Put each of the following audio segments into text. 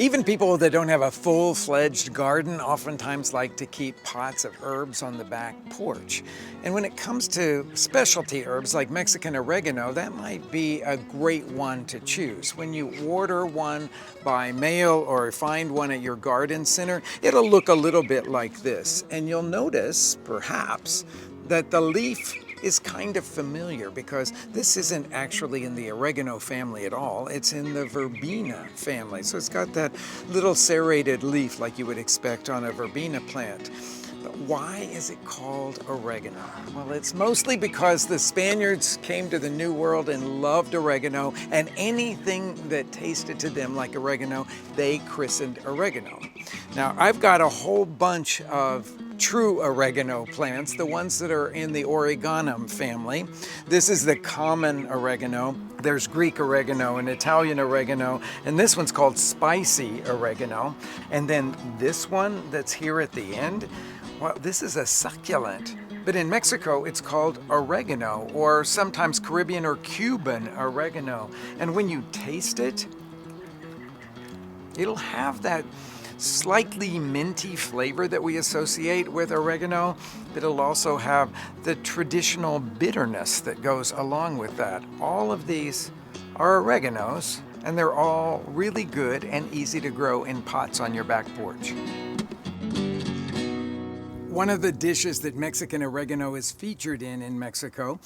Even people that don't have a full-fledged garden oftentimes like to keep pots of herbs on the back porch. And when it comes to specialty herbs like Mexican oregano, that might be a great one to choose. When you order one by mail or find one at your garden center, it'll look a little bit like this. And you'll notice, perhaps, that the leaf is kind of familiar because this isn't actually in the oregano family at all. It's in the verbena family. So it's got that little serrated leaf like you would expect on a verbena plant. But why is it called oregano? Well, it's mostly because the Spaniards came to the New World and loved oregano, and anything that tasted to them like oregano, they christened oregano. Now, I've got a whole bunch of true oregano plants, the ones that are in the Oregano family. This is the common oregano. There's Greek oregano and Italian oregano, and this one's called spicy oregano. And then this one that's here at the end, well, this is a succulent. But in Mexico, it's called oregano, or sometimes Caribbean or Cuban oregano. And when you taste it, it'll have that slightly minty flavor that we associate with oregano, but it'll also have the traditional bitterness that goes along with that. All of these are oreganos, and they're all really good and easy to grow in pots on your back porch. One of the dishes that Mexican oregano is featured in Mexico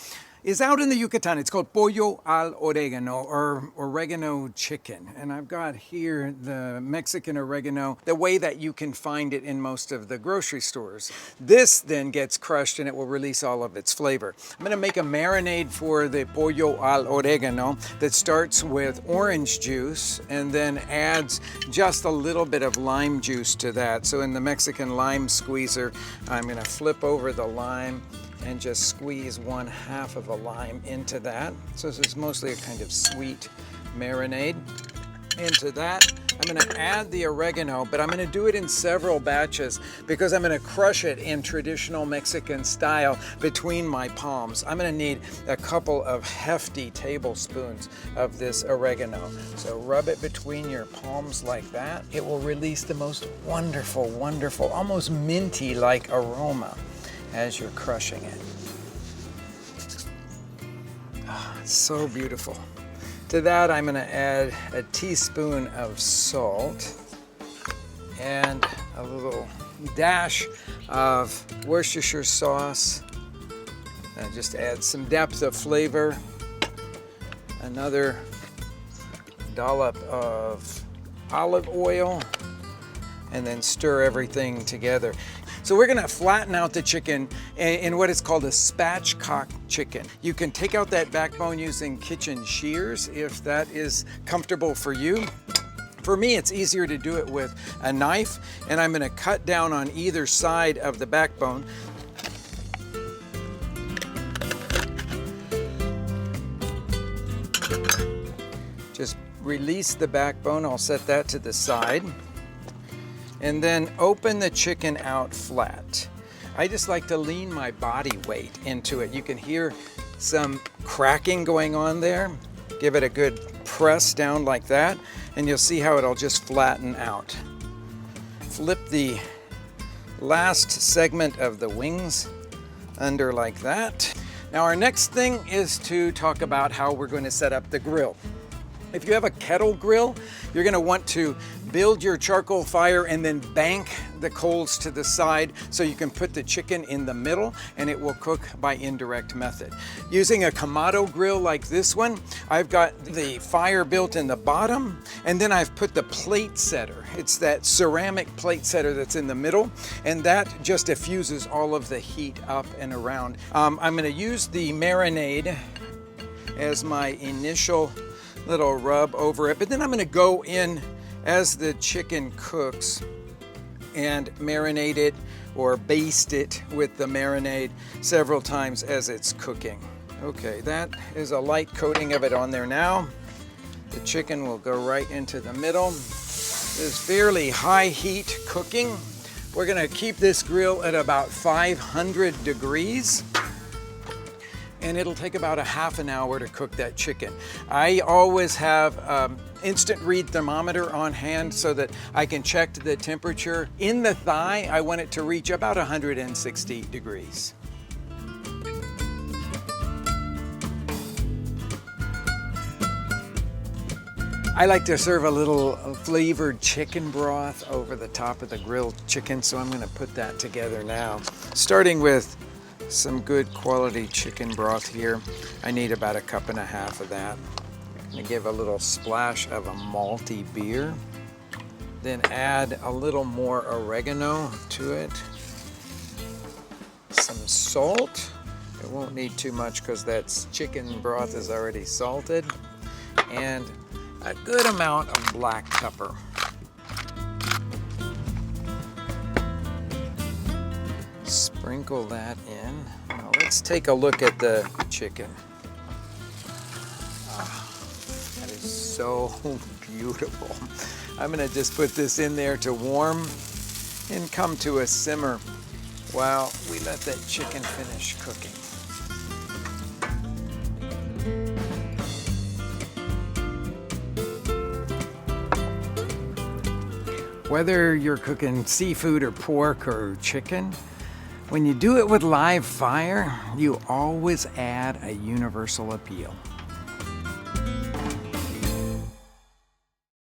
is out in the Yucatan. It's called Pollo al Oregano, or oregano chicken. And I've got here the Mexican oregano, the way that you can find it in most of the grocery stores. This then gets crushed and it will release all of its flavor. I'm gonna make a marinade for the Pollo al Oregano that starts with orange juice and then adds just a little bit of lime juice to that. So in the Mexican lime squeezer, I'm gonna flip over the lime and just squeeze 1/2 of a lime into that. So this is mostly a kind of sweet marinade. Into that, I'm gonna add the oregano, but I'm gonna do it in several batches because I'm gonna crush it in traditional Mexican style between my palms. I'm gonna need a couple of hefty tablespoons of this oregano. So rub it between your palms like that. It will release the most wonderful, wonderful, almost minty-like aroma as you're crushing it. Oh, it's so beautiful. To that, I'm gonna add a teaspoon of salt and a little dash of Worcestershire sauce. And just add some depth of flavor. Another dollop of olive oil, and then stir everything together. So we're gonna flatten out the chicken in what is called a spatchcock chicken. You can take out that backbone using kitchen shears if that is comfortable for you. For me, it's easier to do it with a knife, and I'm gonna cut down on either side of the backbone. Just release the backbone, I'll set that to the side. And then open the chicken out flat. I just like to lean my body weight into it. You can hear some cracking going on there. Give it a good press down like that, and you'll see how it'll just flatten out. Flip the last segment of the wings under like that. Now our next thing is to talk about how we're going to set up the grill. If you have a kettle grill, you're gonna want to build your charcoal fire and then bank the coals to the side so you can put the chicken in the middle and it will cook by indirect method. Using a Kamado grill like this one, I've got the fire built in the bottom, and then I've put the plate setter. It's that ceramic plate setter that's in the middle, and that just diffuses all of the heat up and around. I'm gonna use the marinade as my initial little rub over it, but then I'm gonna go in as the chicken cooks and marinate it or baste it with the marinade several times as it's cooking. Okay, that is a light coating of it on there now. The chicken will go right into the middle. This fairly high heat cooking. We're gonna keep this grill at about 500 degrees. and it'll take about a half an hour to cook that chicken. I always have instant read thermometer on hand so that I can check the temperature. In the thigh, I want it to reach about 160 degrees. I like to serve a little flavored chicken broth over the top of the grilled chicken, so I'm going to put that together now. Starting with some good quality chicken broth here. I need about 1.5 cups of that. I'm going to give a little splash of a malty beer. Then add a little more oregano to it. Some salt. It won't need too much because that chicken broth is already salted. And a good amount of black pepper. Sprinkle that in. Now let's take a look at the chicken. That is so beautiful. I'm gonna just put this in there to warm and come to a simmer while we let that chicken finish cooking. Whether you're cooking seafood or pork or chicken, when you do it with live fire, you always add a universal appeal.